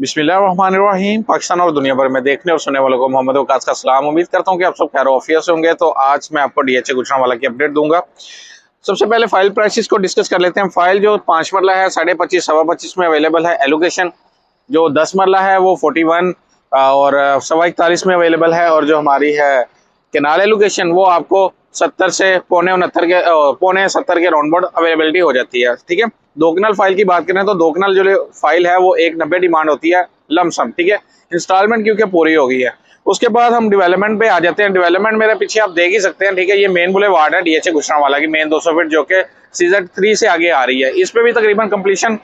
बिस्मिल्लाहिर्रहमानिर्रहीम। पाकिस्तान और दुनिया भर में देखने और सुनने वालों को मोहम्मद वकास का सलाम। उम्मीद करता हूँ कि आप सब खैर आफियत से होंगे। तो आज मैं आपको डीएचए गुजरांवाला की अपडेट दूंगा। सबसे पहले फाइल प्राइसेस को डिस्कस कर लेते हैं। फाइल जो 5 मरला है 25.5 सवा 25 में अवेलेबल है। एलोकेशन जो 10 मरला है वो 41 और सवा 41 में अवेलेबल है। और जो हमारी है केनाल एलोकेशन वो आपको 70 से पौने 70 के राउंड बोर्ड अवेलेबिलिटी हो जाती है। ठीक है, दो कनाल फाइल की बात करें तो दो कनाल जो फाइल है वो 190 डिमांड होती है लमसम। ठीक है, इंस्टॉलमेंट क्योंकि पूरी हो गई है। उसके बाद हम डेवलपमेंट पे आ जाते हैं। डेवलपमेंट मेरे पीछे आप देख ही सकते हैं। ठीक है, ये मेन बुलेवार्ड है डीएचए गुजरांवाला की, मेन 200 फीट जो कि CZ3 से आगे आ रही है। इस पे भी तकरीबन कंप्लीशन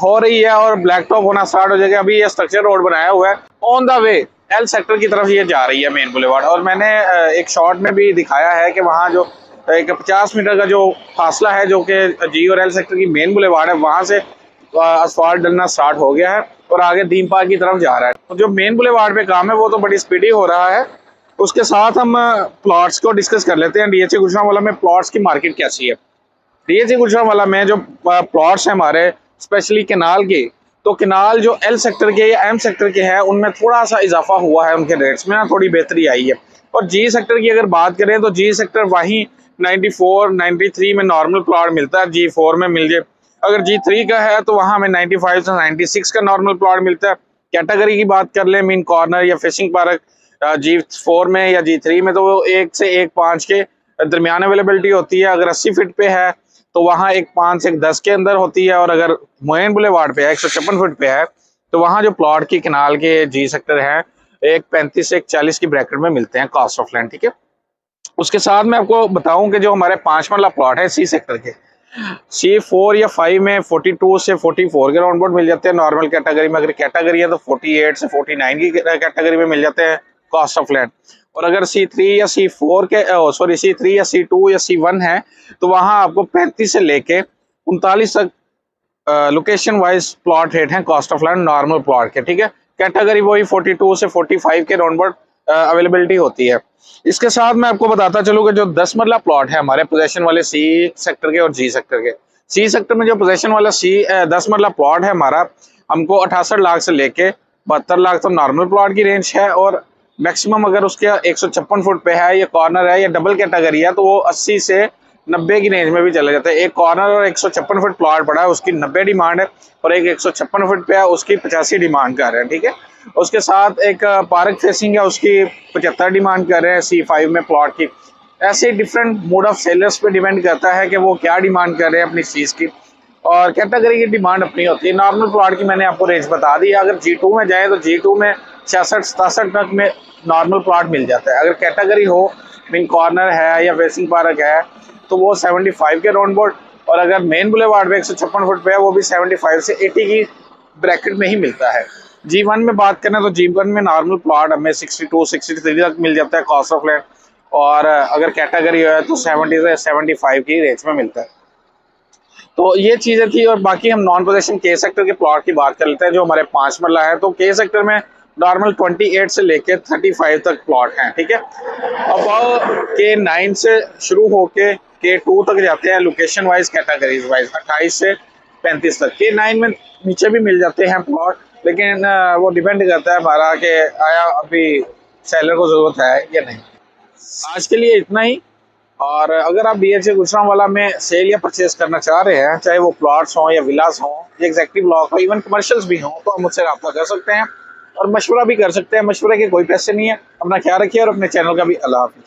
हो रही है और ब्लैक टॉप होना स्टार्ट हो जाएगा। अभी ये स्ट्रक्चर रोड बनाया हुआ है, on the way L sector की तरफ ये जा रही है मेन बुलेवार्ड। और मैंने एक शॉट में भी दिखाया है कि वहाँ जो एक 50 मीटर का जो फासला है जो कि जी और एल सेक्टर की मेन बुलेवार्ड है, वहां से असफाल्ट डलना स्टार्ट हो गया है और आगे दीम पार्क की तरफ जा रहा है। तो जो मेन बुलेवार्ड पे काम है वो तो बड़ी स्पीडी हो रहा है। उसके साथ हम प्लॉट्स को डिस्कस कर लेते हैं। डीएचए गुजरांवाला में प्लॉट्स की मार्केट कैसी है। डीएचए गुजरांवाला में जो प्लॉट्स हैं हमारे स्पेशली केनाल के, तो केनाल जो एल सेक्टर के या एम सेक्टर के हैं उनमें थोड़ा सा इजाफा हुआ है, उनके रेट्स में थोड़ी बेहतरी आई है। और जी सेक्टर की अगर बात करें तो जी सेक्टर वहीं 94 93 में नॉर्मल प्लॉट मिलता है, G4 में मिल जाए। अगर G3 का है तो वहां हमें 95 से 96 का नॉर्मल प्लॉट मिलता है। कैटेगरी की बात कर ले, मीन कॉर्नर या फिशिंग पार्क G4 में या G3 में तो वो 1 से 1.5 के दरमियान अवेलेबिलिटी होती है। अगर 80 फीट पे है तो वहाँ 1.5 से 10 के अंदर होती है। और अगर मोइन बुलेवार्ड पे है 156 फीट पे है तो वहाँ जो प्लॉट की केनाल के जी सेक्टर है 1.35 से 1.40 की ब्रैकेट में मिलते हैं कॉस्ट ऑफ लैंड। ठीक है, उसके साथ मैं आपको बताऊं कि जो हमारे 5 मरला प्लॉट है सी सेक्टर के, C4 या 5 में 42 से 44 के राउंड बोर्ड मिल जाते हैं नॉर्मल कैटेगरी में। अगर कैटेगरी है तो 48 से 49 की कैटेगरी में मिल जाते हैं कॉस्ट ऑफ लैंड। और अगर C3 या C4 के C3 या C2 या C1 है तो वहां आपको 35 से लेके 39 तक लोकेशन वाइज प्लॉट रेट है cost of land normal plot के। ठीक है, कैटेगरी वही 42 से 45 के राउंड बोर्ड अवेलेबिलिटी होती है। इसके साथ मैं आपको बताता चलूँ कि जो 10 मरला प्लॉट है हमारे पोजेशन वाले सी सेक्टर के और जी सेक्टर के, सी सेक्टर में जो पोजेशन वाला 10 मरला प्लॉट है हमारा, हमको 68 लाख से लेके 72 लाख तो नॉर्मल प्लॉट की रेंज है। और मैक्सिमम अगर उसके 156 फुट पे है, या कॉर्नर है या डबल कैटेगरी है तो वो 80 से 90 की रेंज में भी चले जाते हैं। एक कॉर्नर और 156 फुट प्लॉट पड़ा है उसकी 90 डिमांड है और एक 156 फुट पे है उसकी 85 डिमांड कर रहे हैं। ठीक है, उसके साथ एक पार्क फेसिंग है उसकी 75 डिमांड कर रहे हैं C5 में प्लॉट की। ऐसे डिफरेंट मोड ऑफ सेलर्स पे डिपेंड करता है कि वो क्या डिमांड कर रहे हैं अपनी चीज़ की, और कैटेगरी की डिमांड अपनी होती है। नॉर्मल प्लॉट की मैंने आपको रेंज बता दी। अगर G2 में जाए तो G2 में 66-67 तक में नॉर्मल प्लॉट मिल जाता है। अगर कैटेगरी हो, मीन कॉर्नर है या फेसिंग पार्क है तो वो 75 के राउंड बोर्ड। और अगर मेन बुलेवार्ड पे 156 फुट पे है वो भी 75 से 80 की ब्रैकेट में ही मिलता है। G1 में बात करें तो G1 में नॉर्मल प्लॉट हमें 62-63 तक मिल जाता है कॉस्ट ऑफ लैंड। और अगर कैटेगरी है तो 70 से 75 की रेंज में मिलता है। तो ये चीजें थी। और बाकी हम नॉन पोजेशन के सेक्टर के प्लॉट की बात कर लेते हैं जो हमारे 5 मरला है। तो के सेक्टर में नॉर्मल 28 से लेके 35 तक प्लॉट हैं। ठीक है, अब K9 से शुरू होके K2 तक जाते हैं लोकेशन वाइज कैटेगरीज वाइज 28 से 35 तक। K9 में नीचे भी मिल जाते हैं प्लॉट, लेकिन वो डिपेंड करता है हमारा कि आया अभी सेलर को जरूरत है या नहीं। आज के लिए इतना ही। और अगर आप डीएचए गुजरांवाला में सेल या परचेज करना चाह रहे हैं, चाहे वो प्लॉट्स हों या विलास हों या एग्जैक्टिव ब्लॉक हो, इवन कमर्शियल्स भी हों, तो आप मुझसे रब्ता कर सकते हैं और मशवरा भी कर सकते हैं। मशवरे के कोई पैसे नहीं है। अपना ख्याल रखिए और अपने चैनल का भी अल्लाह हाफिज़।